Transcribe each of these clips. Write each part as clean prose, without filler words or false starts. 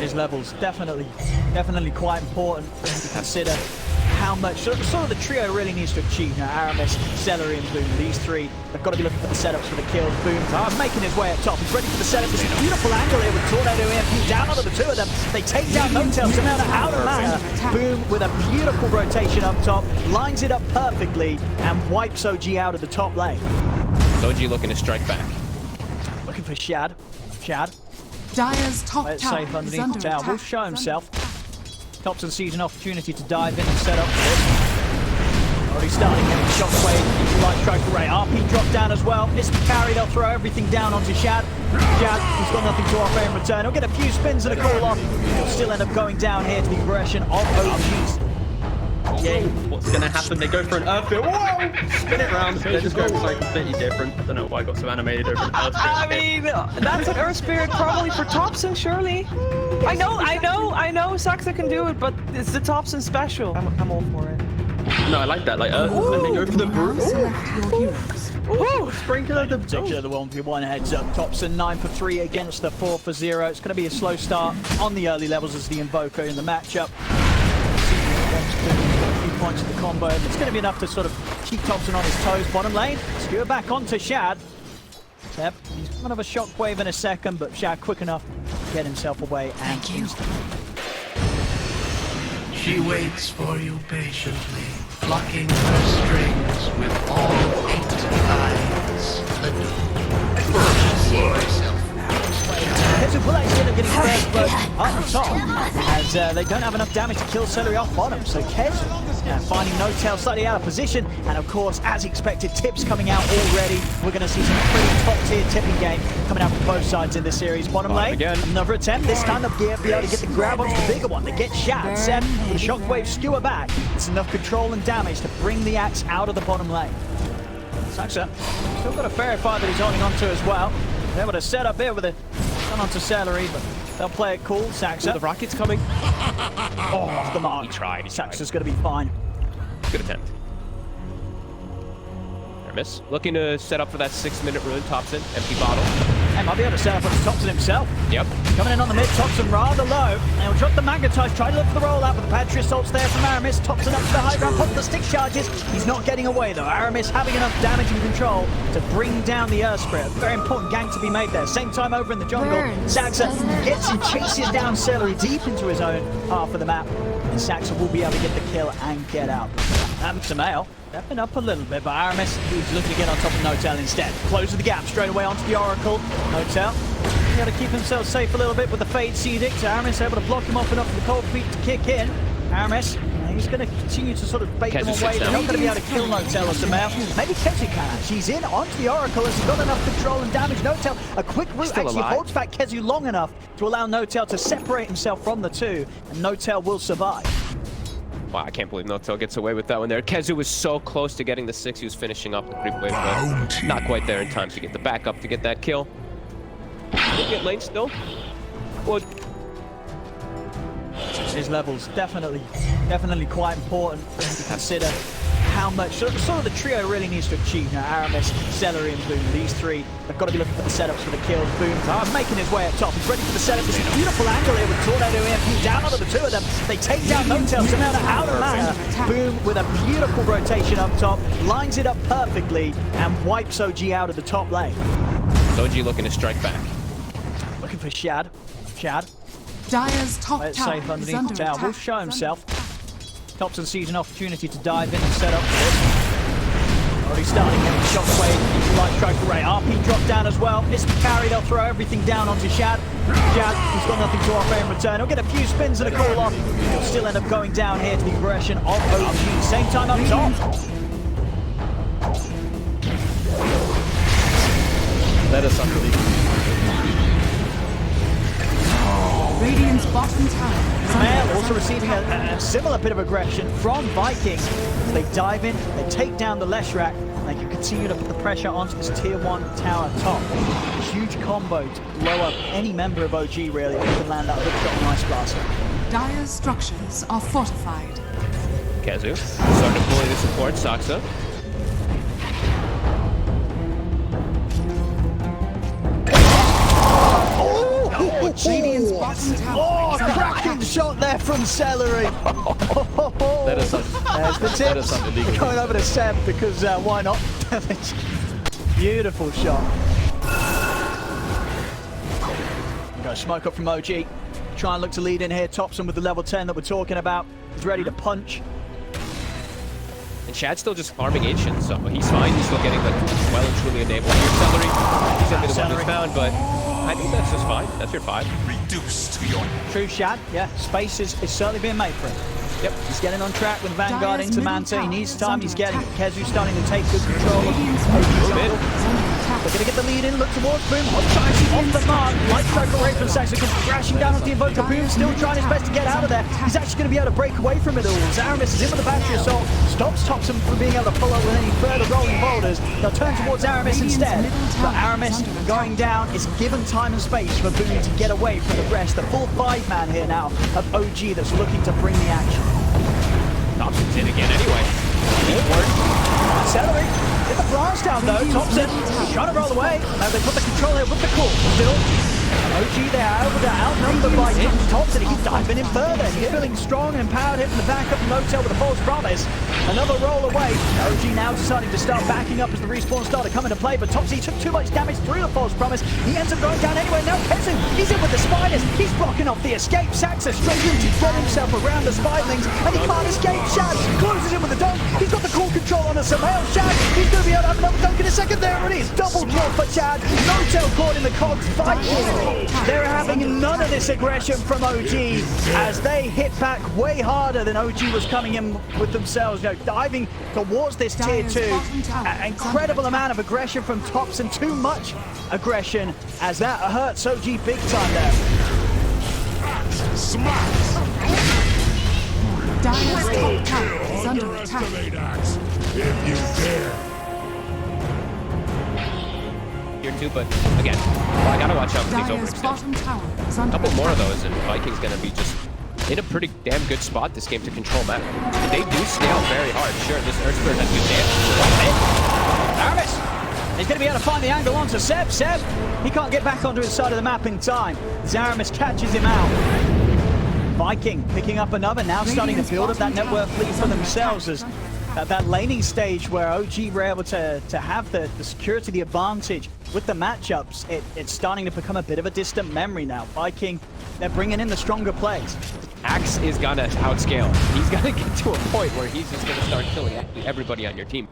His levels definitely quite important when you consider how much sort of the trio really needs to achieve. Now, Aramis, Celery, and Boom. These three, they've got to be looking for the setups for the kills. Boom making his way up top. He's ready for the setup. This beautiful angle here with Tornado EMP down onto the two of them. They take down Notel, so now they're out of mana. Boom with a beautiful rotation up top, lines it up perfectly, and wipes OG out of the top lane. OG looking to strike back. Looking for Shad. Dire's top tower safe underneath is under the tower. attack. Will show himself. Thompson sees an opportunity to dive in and set up for this. Already starting getting shockwave, light strike array. RP dropped down as well. Missed the carry, they'll throw everything down onto Shad. Shad, he's got nothing to offer in return. He'll get a few spins and a call off. He'll still end up going down here to the aggression of OG's. Yeah, what's going to happen? They go for an earth field. Whoa! Spin it around. They just go for something completely different. I don't know why I got so animated over an earth I mean, that's an Earth Spirit probably for Thompson, surely. I know Saxa can do it, but it's the Thompson special. I'm all for it. No, I like that. Like earth, and they go for the brute. Sprinkler the Particular the 1v1 heads up. Thompson 9 for 3 against the 4 for 0. It's going to be a slow start on the early levels as the Invoker in the matchup. A few points of the combo. It's going to be enough to sort of keep Thompson on his toes. Bottom lane, skewer back onto Shad. Yep, he's going to have a shockwave in a second, but Shad quick enough to get himself away and She waits for you patiently, plucking her strings with all 8 eyes. First, yourself. Kezu will actually end up getting first blood up top, as they don't have enough damage to kill Celery off bottom. So Kezu finding Notel slightly out of position, and of course, as expected, tips coming out already. We're going to see some pretty top-tier tipping game coming out from both sides in this series. Bottom lane, again. Another attempt. This time they'll be able to get the grab onto the bigger one. They get Shad. Seb with a shockwave skewer back. It's enough control and damage to bring the axe out of the bottom lane. Saxa still got a fair fire that he's holding on to as well. They're able to set up here with a gun onto Celery, but they'll play it cool. Saxa. The rocket's coming. Oh, off the mark. He tried. Saxa's going to be fine. Good attempt. Miss. Looking to set up for that 6-minute rune. Thompson, empty bottle. And might be able to set up on Thompson himself. Yep. Coming in on the mid, Thompson rather low. And he'll drop the Magnetize, try to look for the rollout, but the Patria Assault's there from Aramis. Thompson up to the high ground, pop the stick charges. He's not getting away though. Aramis having enough damage and control to bring down the Earth Spirit. Very important gank to be made there. Same time over in the jungle. Saxa gets and chases down Celery deep into his own half of the map. And Saxa will be able to get the kill and get out. Samael stepping up a little bit, but Aramis, he's looking to get on top of Notel instead. Closes the gap straight away onto the Oracle. Notel, he's got to keep himself safe a little bit with the Fade Edict. Aramis able to block him off enough for the cold feet to kick in. Aramis, he's going to continue to sort of bait them away. They're not going to be able to kill Notel or Samael. Maybe Kezu can. She's in onto the Oracle as he's got enough control and damage. Notel, a quick route actually holds back Kezu long enough to allow Notel to separate himself from the two, and Notel will survive. Wow, I can't believe Notel gets away with that one there. Kezu was so close to getting the 6. He was finishing up the creep wave, but not quite there in time to get the backup to get that kill. Looking at lane still. Well, his levels definitely quite important when you consider how much sort of the trio really needs to achieve. Now, Aramis, Celery, and Boom. These three, they've got to be looking for the setups for the kills. Boom making his way up top. He's ready for the setup. This beautiful angle here with Tornado EMP down onto the two of them. They take down Notel, so now they're out of mana. Boom with a beautiful rotation up top, lines it up perfectly, and wipes OG out of the top lane. OG looking to strike back. Looking for Shad. Dire's top tower safe is underneath under the tower. attack. Will show himself. Thompson sees an opportunity to dive in and set up for this. Already starting getting shockwave, light strike array. RP dropped down as well. Missed the carry, they'll throw everything down onto Shad. Shad, he's got nothing to offer in return. He'll get a few spins and a call off. He'll still end up going down here to the aggression of OG. Same time up top. Let us unbelievable. Radiant's bottom tower is under Samael attack. also receiving a similar bit of aggression from Viking. As they dive in, they take down the Leshrac, and they can continue to put the pressure onto this tier 1 tower top. A huge combo to blow up any member of OG really, if they can land that hook shot and Ice Blaster. Dire's structures are fortified. Kezu starting to bully the support. Saxa. Radiant's bottom tower Oh, is under cracking attack. shot there from Celery. That is There's the that is tips. something illegal. Going over to Seb because why not? Beautiful shot. Got a smoke up from OG. Try and look to lead in here. Thompson with the level 10 that we're talking about. He's ready to punch. And Chad's still just farming ancient, so he's fine. He's still getting the well and truly enabled. Here's Celery. He's gonna be the one who's found, but I think that's just fine. That's your 5. Reduced to your True Shad, yeah. Space is certainly being made for him. Yep, he's getting on track with Vanguard Dire's into middle Manta. He tower needs is time. under He's getting it. attack. Kezu starting to take good control of Radiant's OG middle jungle. tower is under attack. They're going to get the lead in, look towards Boom. Hot Chai's off the mark. Light strike away from Saxon. Crashing down on the Invoker. Boom still trying his best to get out of there. He's actually going to be able to break away from it all. Aramis is in with the battery assault. Stops Thompson from being able to pull up with any further rolling boulders. They'll turn towards Aramis instead. But Aramis going down is given time and space for Boom to get away from the rest. The full 5-man here now of OG that's looking to bring the action. Thompson's in again anyway. Celery. Get the blast down though. Thompson trying to roll away. Now they put the control here with the call. Still, OG there able to outnumber by Thompson. He's diving in further. He's feeling strong and empowered here from the back up from Motel with a false promise. Another roll away. OG now deciding to start backing up as the respawn started coming to play, but Thompson took too much damage through the false promise. He ends up going down anyway. Now Kezu, he's in with the spiders. He's blocking off the escape. Saxa straight in to get himself around the spiderlings, and he can't escape. Shad closes in with the dunk. He's got the cool control on the Samael. Shad, he's going to be able to have another dunk in a second. There it is. Double kill for Chad. Motel caught in the cogs. Viking. They're having none of this aggression from OG as they hit back way harder than OG was coming in with themselves. You know, diving towards this tier 2. An incredible amount of aggression from Thompson. Too much aggression as that hurts OG big time there. Dire's top tower is under attack. if you dare. Here too, but again, I gotta watch out for these Dire's overextends. bottom tower is A under couple more of attack. those, and Viking's gonna be just in a pretty damn good spot this game to control map. They do scale very hard. Sure, this Earth Spirit has good damage. Aramis, he's going to be able to find the angle onto Seb. Seb, he can't get back onto his side of the map in time. Aramis catches him out. Viking picking up another, now starting to build up that network fleet for themselves as at that laning stage where OG were able to have the security, the advantage with the matchups. It's starting to become a bit of a distant memory now. Viking, they're bringing in the stronger plays. Axe is gonna outscale. He's gonna get to a point where he's just gonna start killing everybody on your team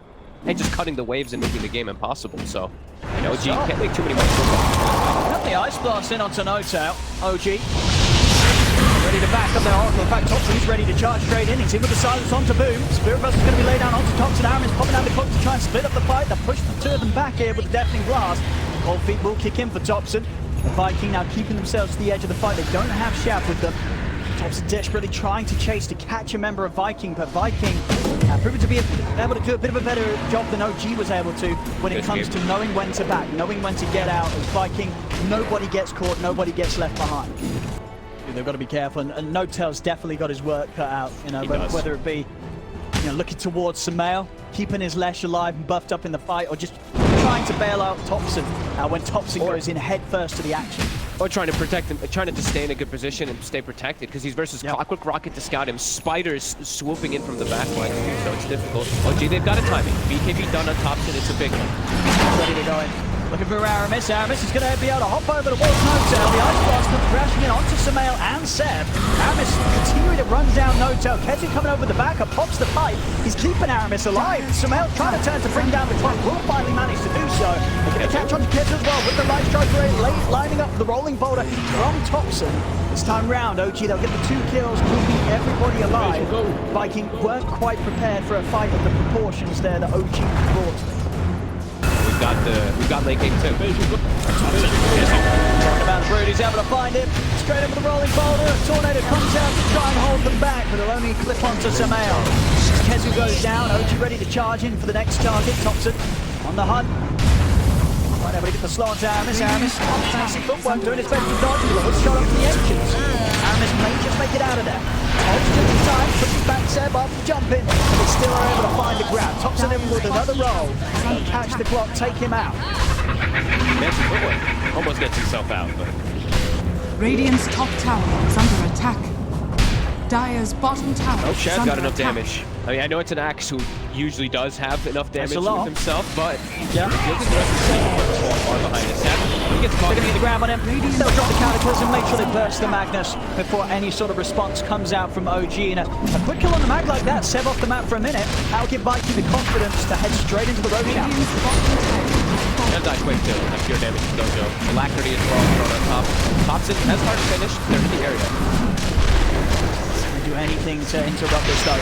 and just cutting the waves and making the game impossible. So, you know, OG can't make too many more mistakes. Got the Ice Blast in onto No-Tail. OG ready to back up their Oracle. In fact, Thompson's ready to charge straight in. He's in with the silence onto Boom. Spirit Burst is going to be laid down onto Thompson. Aramis popping out the clock to try and split up the fight. They push the two of them back here with the Deafening Blast. Cold Feet will kick in for Thompson. The Viking now keeping themselves to the edge of the fight. They don't have Shab with them. Thompson desperately trying to chase to catch a member of Viking, but Viking proving to be able to do a bit of a better job than OG was able to when it comes to knowing when to back, knowing when to get out. As Viking, nobody gets caught, nobody gets left behind. They've got to be careful, and No-Tail's definitely got his work cut out. You know, whether it be looking towards Samael, keeping his Lesh alive and buffed up in the fight, or just trying to bail out Thompson when Thompson goes in head first to the action. Or trying to protect him, trying to just stay in a good position and stay protected, because he's versus Clockwork Rocket to scout him, Spiders swooping in from the back line too, so it's difficult. OG, they've got a timing. BKB done on Thompson, it's a big one. Ready to go in. Looking for Aramis. Aramis is going to be able to hop over towards No-Tail. The Ice Blast comes crashing in onto Samael and Seb. Aramis continuing to run down No-Tail. Kezu coming over the back up, pops the pipe. He's keeping Aramis alive. Samael trying to turn to bring down the clock. Will finally manage to do so. They're going to catch on to Kezu as well with the Light Strike late lining up the rolling boulder from Thompson. This time round, OG, they'll get the 2 kills, keeping everybody alive. Viking weren't quite prepared for a fight of the proportions there that OG brought to them. We've got late game too. Talking about Brood, he's able to find him. Straight over the rolling boulder. Tornado comes out to try and hold them back, but they'll only clip onto Samael. Kezu goes down. OG ready to charge in for the next target. Thompson on the hunt. Right, able to get the slow onto Aramis. Aramis, fantastic footwork, doing his best to dodge with a hook shot up to the entrance. Aramis may just make it out of there. Holds just in time, pushes back Seb up, jumping, and they still are able to find the grab. Thompson in with another roll. He'll catch the clock, take him out. Fancy footwork. Almost gets himself out, but Radiant's top tower is under attack. Dire's bottom tower Oh, is Shad's under got enough attack. damage. I mean, I know it's an Axe who usually does have enough damage a lot. with himself, but Yeah. he'll just rest himself far behind his head. He gets caught. They're going to get the grab on him. They'll drop the cataclysm, make sure they burst the Magnus before any sort of response comes out from OG. And a quick kill on the Mag like that, Seb off the map for a minute. That'll give Viking the confidence to head straight into the Roshan. Radiant's bottom tower. He'll die quick too. Have pure damage to Dojo. Alacrity as well thrown on top. Thompson has hard finish. They're in the area. Do anything to interrupt this though.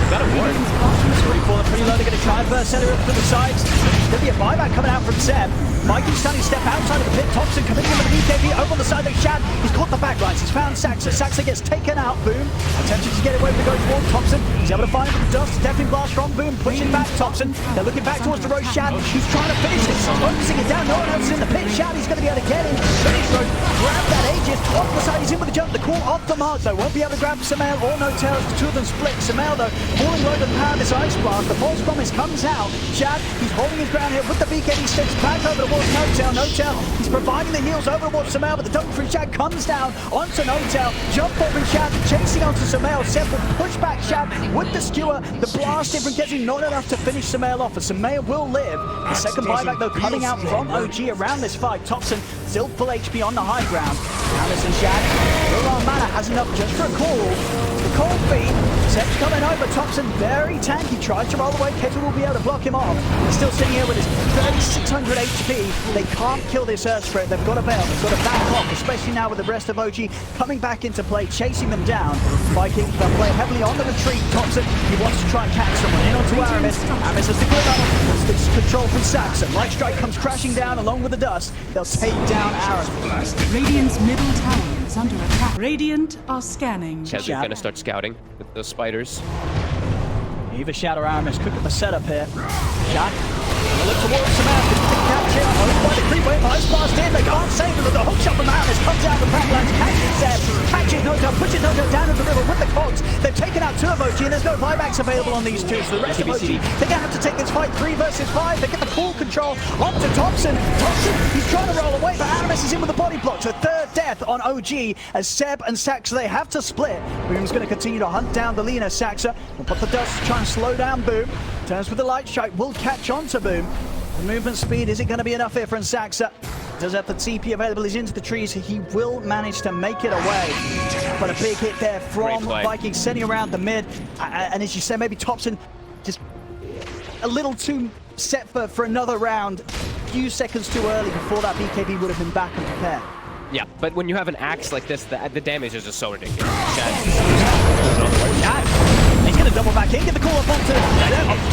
That'll work. It's already fallen pretty low. They're going to try and burst center up to the sides. There'll be a buyback coming out from Seb. Viking standing step outside of the pit. Thompson coming in with the BKB over on the side of Shad. He's caught the backlines. He's found Saxa. Saxa gets taken out. Boom. Attempting to get away with the go towards Thompson. He's able to find him with the dust. Deafening blast from Boom. Pushing back Thompson. They're looking back towards the road. Shad. He's trying to finish it. Focusing it down. No one else is in the pit. Shad. He's going to be able to get in. Finish road. Grab that Aegis. Off the side. He's in with the jump. The call off the mark though. Won't be able to grab Samael or No Tail. The two of them split. Samael though falling low to the power of this ice blast. The false promise comes out. Shad. He's holding his ground here with the BKB. Steps back over towards No Tail. No Tail. He's providing the heals over towards Samael, but the dunk from Shad comes down onto No Tail. Jump ball from Shad, chasing onto Samael. Seb will push back Shad with the skewer. The blast in from Kezu not enough to finish Samael off, but Samael will live. The second buyback though coming out from OG around this fight. Thompson still full HP on the high ground. Alice and Shad, Roland Mana has enough just for a call. The cold feet. Seb's coming over. Thompson very tanky. Tries to roll away. Kezu will be able to block him off. He's still sitting here with his 3600 HP. They can't kill this Earth Spirit. They've got to bail. They've got to back off, especially now with the rest of OG coming back into play, chasing them down. Viking, they'll play heavily on the retreat. Thompson, he wants to try and catch someone in onto Aramis. Aramis has to go down. This control from Saxon. Light Strike comes crashing down along with the dust. They'll take down Aramis. Radiant's middle tower is under attack. Radiant are scanning. Chad's going to start scouting with those spiders. Either Shad or Aramis could get the setup here. Shad, look towards Samantha. Catch him. By the creep wave, ice blast in. They can't save him. The hook shot from Aramis comes out with backlines. Catches Seb. Catches No Tail. Pushes No Tail down into the river with the cogs. They've taken out two of OG and there's no buybacks available on these two. So the rest of OG, they're going to have to take this fight 3 versus 5. They get the full control onto Thompson. Thompson, he's trying to roll away, but Aramis is in with the body block. So third death on OG as Seb and Saxa, they have to split. Boom's going to continue to hunt down the Lina. Saxa will put the dust to try and slow down Boom. Turns with the light strike, will catch on to Boom. The movement speed, is it going to be enough here from Saxa? Does have the TP available, he's into the trees, he will manage to make it away. But a big hit there from Vikings, sending around the mid. And as you said, maybe Thompson just a little too set for another round. A few seconds too early before that BKB would have been back and prepared. Yeah, but when you have an Axe like this, the damage is just so ridiculous. He's going to double back in, get the call up onto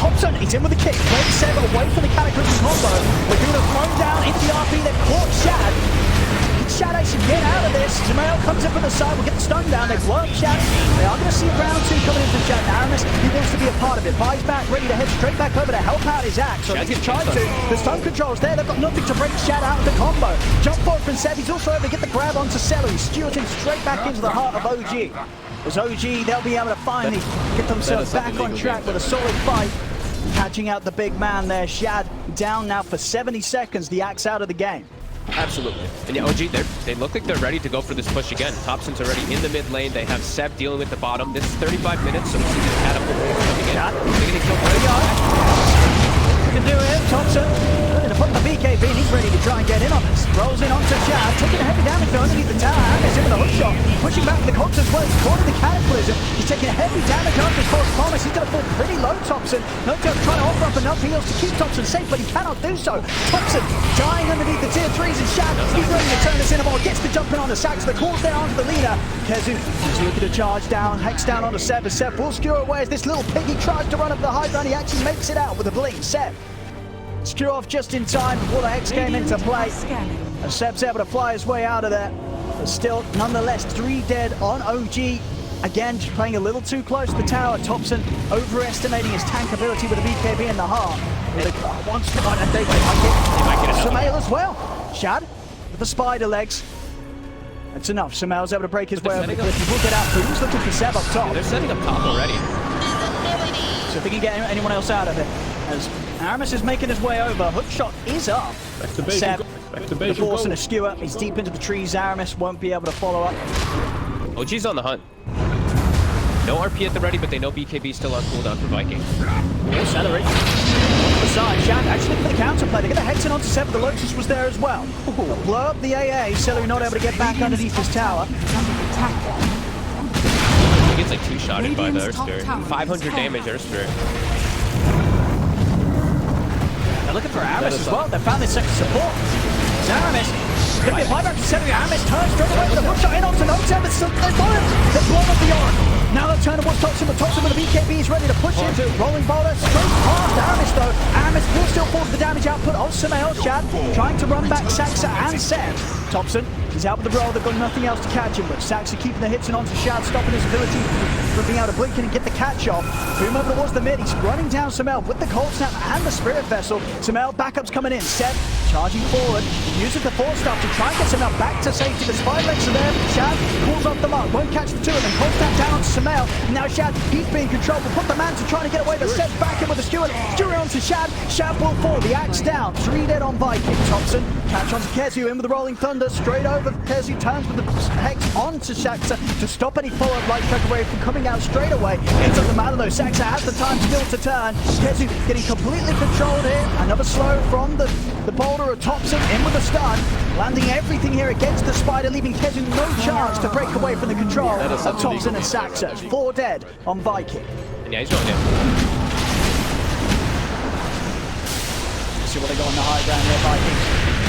Thompson. He's in with the kick. Plays Seb away from the Cataclysm combo. They're going to throw down into the RP. They've caught Shad. Shad actually get out of this. Samael comes in from the side. Will get the stun down. They blow up Shad. They are going to see round 2 coming in from Shad. Aramis, he wants to be a part of it. Buys back, ready to head straight back over to help out his Axe. So he's tried to. The stun control's there. They've got nothing to break Shad out of the combo. Jump forward from Seb. He's also able to get the grab onto Cello. He's skewed him straight back into the heart of OG. As OG, they'll be able to finally get themselves back on track with a solid fight. Catching out the big man there. Shad down now for 70 seconds. The Axe out of the game. Absolutely. And yeah, OG, they look like they're ready to go for this push again. Thompson's already in the mid lane. They have Seb dealing with the bottom. This is 35 minutes, so we see the catapult coming in. They're going to kill can do it. Thompson going to put the BKB. He's ready to try and get in on this. Rolls in onto Shad, taking a heavy damage though underneath the tower. Aramis in with a hook shot, pushing back the cogs as well. He's caught in the Cataclysm. He's taking a heavy damage after his false promise. He's going to fall pretty low, Thompson. No Tail trying to offer up enough heals to keep Thompson safe, but he cannot do so. Thompson dying underneath the tier 3s and Shad. He's ready to turn this in a ball. Gets the jump in on the Sax. The call's there onto the leader. Kezu is looking to charge down. Hex down onto Seb. As Seb will skewer away as this little piggy tries to run up the high ground. He actually makes it out with a blink. Seb skewer off just in time before the Hex came into play. And Seb's able to fly his way out of there. But still, nonetheless, 3 dead on OG. Again, just playing a little too close to the tower. Thompson overestimating his tank ability with a BKB in the heart. One spot, and they might get Samael as well. Shad with the spider legs. That's enough. Samael's able to break his way over the cliff. He will get out. Boom's looking for Seb up top. They're setting up top already. So if they can get anyone else out of it. as Aramis is making his way over. Hookshot is up. Seb, the force and a skewer. He's deep into the trees. Aramis won't be able to follow up. OG's on the hunt. No RP at the ready, but they know BKB still on cooldown for Viking. Accelerate. On the side, Shad actually for the counterplay. They get the Hexen onto Seb, but the Lotus was there as well. Blow up the AA, Celery not able to get back underneath his tower. He gets like two-shotted by the Earth Spirit. 500 damage Earth Spirit. They're looking for Aramis as well. They found their second support. It's Aramis. Gonna be a buyback to Celery. Aramis turns straight away with the hookshot in onto Notem. They've blown him. They've blown up the Oracle. Now they're turning towards Toxin, but Toxin with the BKB is ready to push into. Rolling boulder straight past Aramis though. Aramis will still fall to the damage output of Sumail. Shad trying to run back Saxa and Seb. Thompson, he's out with the roll. They've got nothing else to catch him, but Saxa keeping the hits and onto Shad, stopping his ability from being able to blink in and get the catch off. Boom over towards the mid. He's running down Sumail with the Cold Snap and the Spirit Vessel. Sumail backups coming in. Seb charging forward. He uses the force stuff to try and get Sumail back to safety. The spy legs are there. Shad pulls off the mark. Won't catch the two of them. Cold Snap down onto Sumail. Now Shad, he's being controlled. We'll put the man to trying to get away, but Seb's back in with the skewer. Skewer onto Shad. Shad will fall. The axe down. 3 dead on Viking. Thompson catch onto Kezu in with the Rolling Thunder. Straight over. Kezu turns with the Hex onto Saxa to stop any follow-up light track away from coming out straight away into the Mallow. Saxa has the time still to turn. Kezu getting completely controlled here. Another slow from the boulder of Thompson in with the stun. Landing everything here against the spider, leaving Kezu no chance to break away from the control of Thompson and Saxa. 4 dead on Viking. And yeah, he's going in. See what they got on the high ground here, Viking.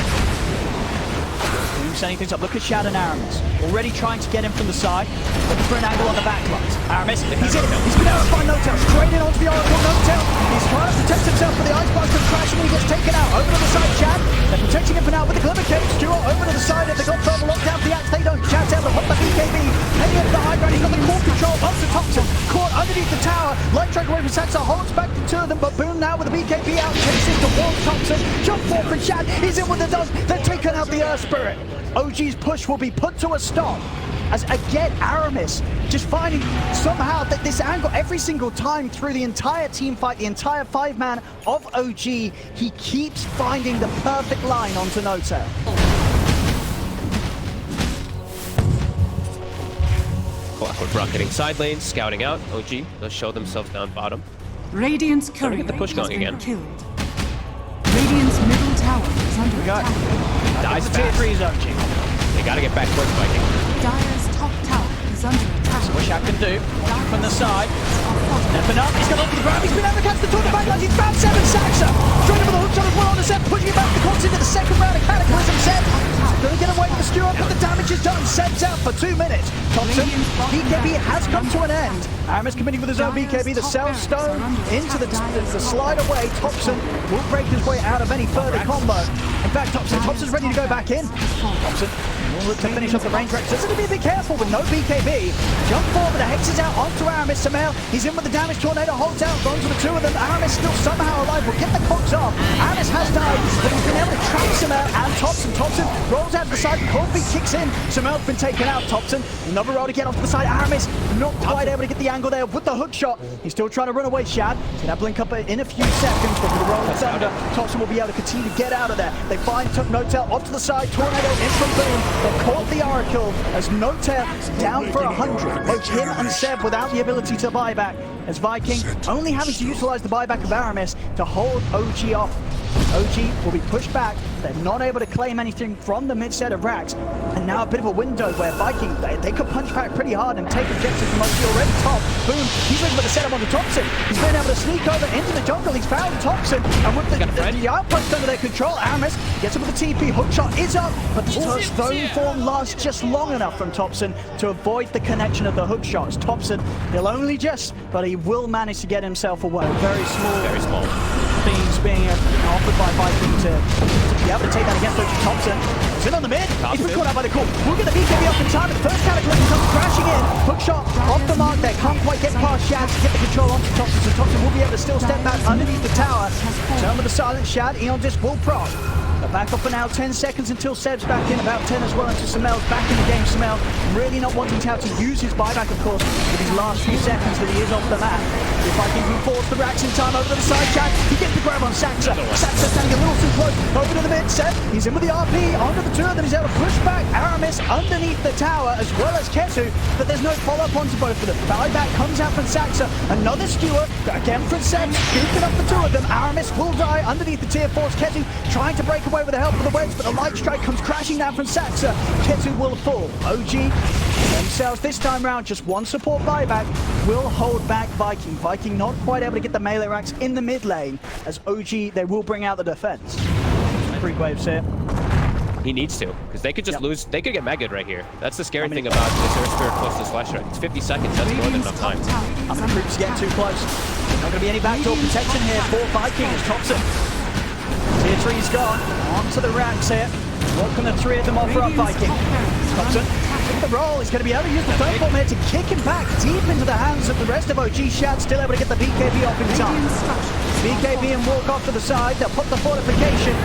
Setting things up. Look at Shad and Aramis. Already trying to get him from the side. Looking for an angle on the backlines. Aramis, he's in. He's been able to find Notel. Straight in onto the Oracle. Notel. He's trying to protect himself, but the Icebox comes crashing and he gets taken out. Over to the side, Shad. They're protecting him for now with the Glimmer Cape. Stuart over to the side. If they got further locked down for the axe, they don't. Shad's able to put the BKB. Heading up the high ground. He's got the core control onto Thompson. Caught underneath the tower. Light track away from Saxa. Holds back the two of them, but Boom now with the BKB out. Chases towards Thompson. Jump forward from Shad. He's in with the dodge. They're taking out the Earth Spirit. OG's push will be put to a stop as again Aramis just finding somehow that this angle every single time through the entire team fight, the entire 5-man of OG, he keeps finding the perfect line onto Notel. Clockwork rocketing side lanes, scouting out. OG, they'll show themselves down bottom. Radiant's courier get the push has going been again. killed. Radiant's middle tower is under attack. Dies the tier fast. 3 zone, G. They gotta get back quick, Viking. Dire's top tower is under attack. What Shad can do from the side. Stepping up, he's gone off the ground, he's been able to catch the torn backlines, he's found Seb and Saxa. Joining with the hook shot as well on the Seb, pushing it back the course into the second round of Cataclysm. Seb gonna get away with the skewer, but the damage is done. Seb's out for 2 minutes. Thompson, BKB has come to an end. Aramis committing with his own BKB, the Cell Stone into the slide away. Thompson will break his way out of any further combo. In fact, Thompson's ready to go back in. Thompson will look to finish off the range rex. Doesn't be a bit careful with no BKB. Jump forward, the Hex is out onto Aramis. Sumail, he's in with the damage. Tornado holds out, goes to the two of them. Aramis still somehow alive, will get the clocks off. Aramis has died, but he's been able to trap Sumail and Thompson. Thompson rolls out to the side, cold feet kicks in. Sumail's been taken out. Thompson, another roll to get onto the side. Aramis not quite able to get the angle there with the hook shot. He's still trying to run away, Shad. He's gonna blink up in a few seconds, but with the roll of thunder, Thompson will be able to continue to get out of there. They find Notel onto the side, Tornado in from Boom. They caught the Oracle as Notel down for 100. Both him and Seb without the ability to buy back, as Viking only having to utilize the buyback of Aramis to hold OG off. OG will be pushed back. They're not able to claim anything from the mid set of racks. And now a bit of a window where Viking, they could punch back pretty hard and take objectives from OG already top. Boom, he's looking for the setup onto Thompson. He's been able to sneak over into the jungle. He's found Thompson. And with the outpost under their control, Aramis gets him with the TP. Hookshot is up, but the stone form lasts just long enough from Thompson to avoid the connection of the hook shots. Thompson, he'll only just, but he will manage to get himself away. Very small things being offered by Viking to be able to take that against OG. Thompson. He's in on the mid. He's been caught out by the core. We'll get the BKB up in time. The first Cataclysm comes crashing in. Hookshot off the mark there. Can't quite get past Shad to get the control onto Thompson. So Thompson will be able to still step back underneath the tower. Turn with the silent Shad. Eon Disc will proc. The back off for now, 10 seconds until Seb's back in, about 10 as well until Samel's back in the game. Samel really not wanting to have to use his buyback, of course, with these last few seconds that he is off the map. If I can force the racks in time over to the side chat, he gets the grab on Saxa. Saxa standing a little too close, over to the mid. Seb, he's in with the RP, onto the two of them, he's able to push back Aramis underneath the tower, as well as Ketu, but there's no follow-up onto both of them. Buyback comes out from Saxa, another skewer, again from Seb, scooping up the two of them. Aramis will die underneath the tier 4's Ketu, trying to break away with the help of the wedge, but the light strike comes crashing down from Saxa. Ketu will fall. OG themselves this time round, just one support buyback will hold back Viking. Viking not quite able to get the melee racks in the mid lane, as OG, they will bring out the defense. Freak waves here. He needs to, because they could just lose. They could get megged right here. That's the scary thing about this Earth Spirit plus this flash strike. It's 50 seconds. That's more than enough time. I'm going to troops get too close. Not going to be any backdoor protection here for Vikings. Thompson. Tier 3's gone. Onto the racks here. What can the three of them offer up, Viking? Thompson. With the roll, he's going to be able to use the third bomb here to kick him back deep into the hands of the rest of OG. Shad still able to get the BKB off in time. BKB and walk off to the side. They'll put the fortification.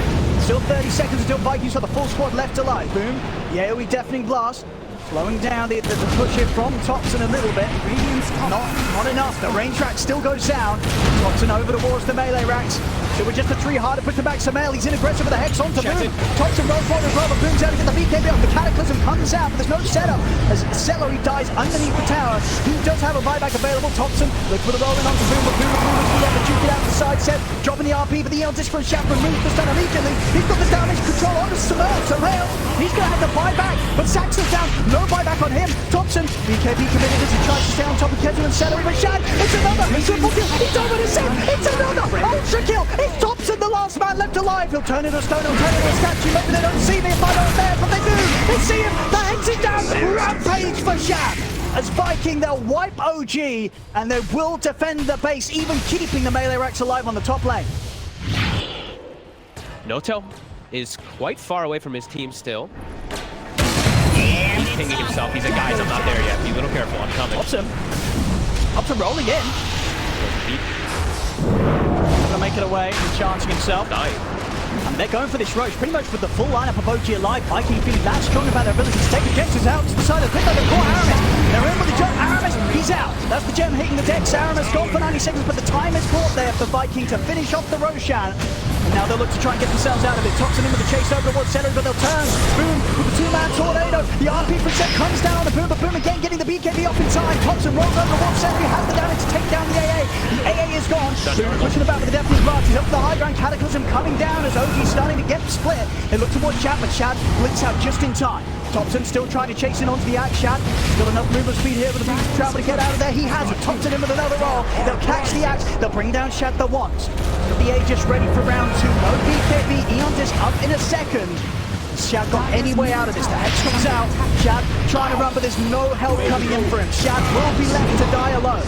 Still 30 seconds until Vikings have the full squad left alive. Boom. The AoE deafening blast. Slowing down the push here from Thompson a little bit. Not enough. The range rack still goes down. Thompson over towards the melee racks. It was just a 3 hard to put the back. Samel, he's in aggressive with the Hex onto Boom. Thompson rolls forward as well, but Boom's out to get the BKB off. The Cataclysm comes out, but there's no setup as Celery dies underneath the tower. He does have a buyback available. Thompson looks for the roll in onto Boom, but Boom will be able to juke it out to the side set. Dropping the RP, but the Eon Disc from Shaq removes the stun immediately. He's got the damage control onto Samel. Samel, he's going to have the buyback, but Saxon's down. No buyback on him. Thompson, BKB committed as he tries to stay on top of Ketu and Celery, but Shaq, it's another triple kill. He's over to Seb. It's another ultra kill. It's Thompson, the last man left alive. He'll turn into a stone, he'll turn into a statue. Maybe they don't see me if I don't there, but they do. They see him. The Hex is down. Rampage for Shaq. As Viking, they'll wipe OG, and they will defend the base, even keeping the melee racks alive on the top lane. Notel is quite far away from his team still. He's pinging himself. He's like, guys, I'm not there yet. Be a little careful. I'm coming. Thompson rolling in. Gonna make it away. He's chancing himself. Dying. And they're going for this Roche, pretty much with the full lineup of OG alive. Viking feeling that strong about their ability to take the Gexes out to the side of the pit. They've got Aramis. They're in with the jump. Aramis, he's out. That's the gem hitting the decks. Aramis gone for 90 seconds, but the time is brought there for Viking to finish off the Roshan. And now they'll look to try and get themselves out of it. Thompson in with the chase over towards Celery, but they'll turn. Boom with the two-man tornado. The RP from Seb comes down on the Boom, but Boom again getting the BKB off in time. Thompson rolls over towards Celery, has the damage to take down the AA. The AA is gone. Boom pushing about with the deafening blast. He's up for the high ground. Cataclysm coming down as OG starting to get split. They look towards Shad, but Shad blinks out just in time. Thompson still trying to chase in onto the Axe. Shad still enough movement speed here with the travel to get out of there. He has it. Thompson in with another roll. They'll catch the Axe. They'll bring down Shad the once. But the Aegis ready for round 2. No BKB. Eon Disc up in a second. Has Shad got any way out of this? The Hex comes out. Shad trying to run, but there's no help coming in for him. Shad will be left to die alone.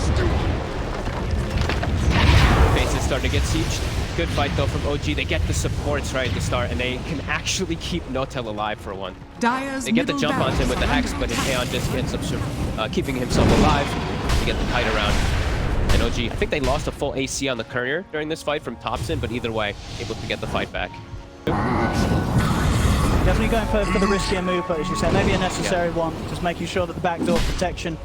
Base is starting to get sieged. Good fight though from OG. They get the supports right at the start, and they can actually keep Notel alive for one. They get the jump onto him with the Hex, but his Aeon Disc ends up keeping himself alive to get the kite around. And OG, I think they lost a full AC on the courier during this fight from Thompson, but either way, able to get the fight back. Definitely going for the riskier move, but as you said, maybe a necessary one. Just making sure that the backdoor protection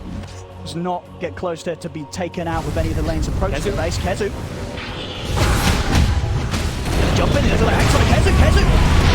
does not get close to be taken out with any of the lanes approaching the base. Ketu. Jump in, there's a Hex on Ketu.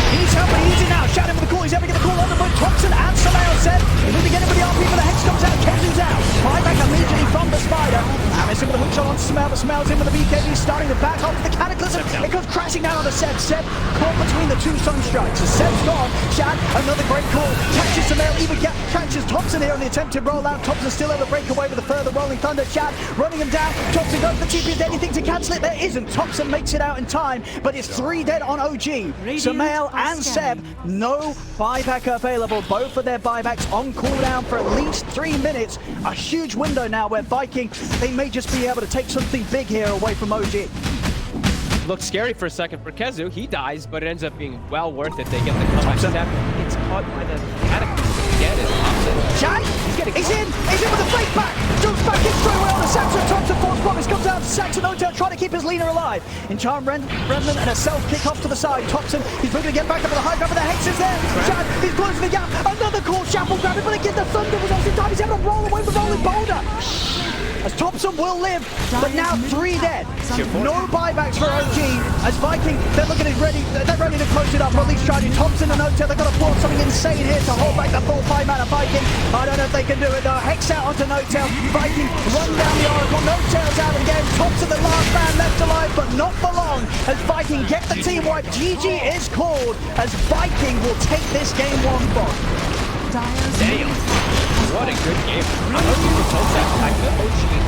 He's helping, he's in now. Shadow for the call, he's able to get the call on the board. Thompson and Samel said, he's going to get him with the RP, but the Hex comes out. Ketu's out. Buyback immediately from the Spider. Aramis in with a hook shot on Samel, but Samel's in with the BKB, starting to back off the Cataclysm. It goes crashing down on the Seb. Seb caught between the two Sunstrikes. As Seb's gone, Shad, another great call. Catches Samel, even catches Thompson here on the attempted rollout. Thompson still able to break away with a further rolling thunder. Shad running him down. Thompson goes for the TP. Is there anything to cancel it? There isn't. Thompson makes it out in time, but it's 3 dead on OG. Samel and Seb, no buyback available. Both of their buybacks on cooldown for at least 3 minutes. A huge window now where Viking, they may just be able to take something big here away from OG. Looked scary for a second for Kezu. He dies, but it ends up being well worth it. They get the comeback step. It's caught by the Cataclysm again. Shad, he's in with a fake back. Jumps back in straight away on the Saxon. Thompson force promise comes out. Saxon Hotel trying to keep his leader alive. Enchant Remnant and a self-kick off to the side. Thompson, he's looking to get back up to the high ground, but the Hex is there. Shad, he's closing the gap. Another call, Chapel grabbing, but again, the Thunder was obviously time. He's able to roll away with the rolling boulder. As Thompson will live, but now 3 dead. No buybacks for OG. As Viking, they're looking at they're ready to close it up, or at least try to. Thompson and Hotel, they've got to pull something insane here to hold back the full 5-mana Viking. I don't know if they can do it though. Hex out onto Notel. Viking run down the Oracle. Notel's out again. Thompson, the last man left alive, but not for long. As Viking get the team wipe. GG is called as Viking will take this game 1 back. Dire's Damn. What a good game. I hope you can tell that. I feel OG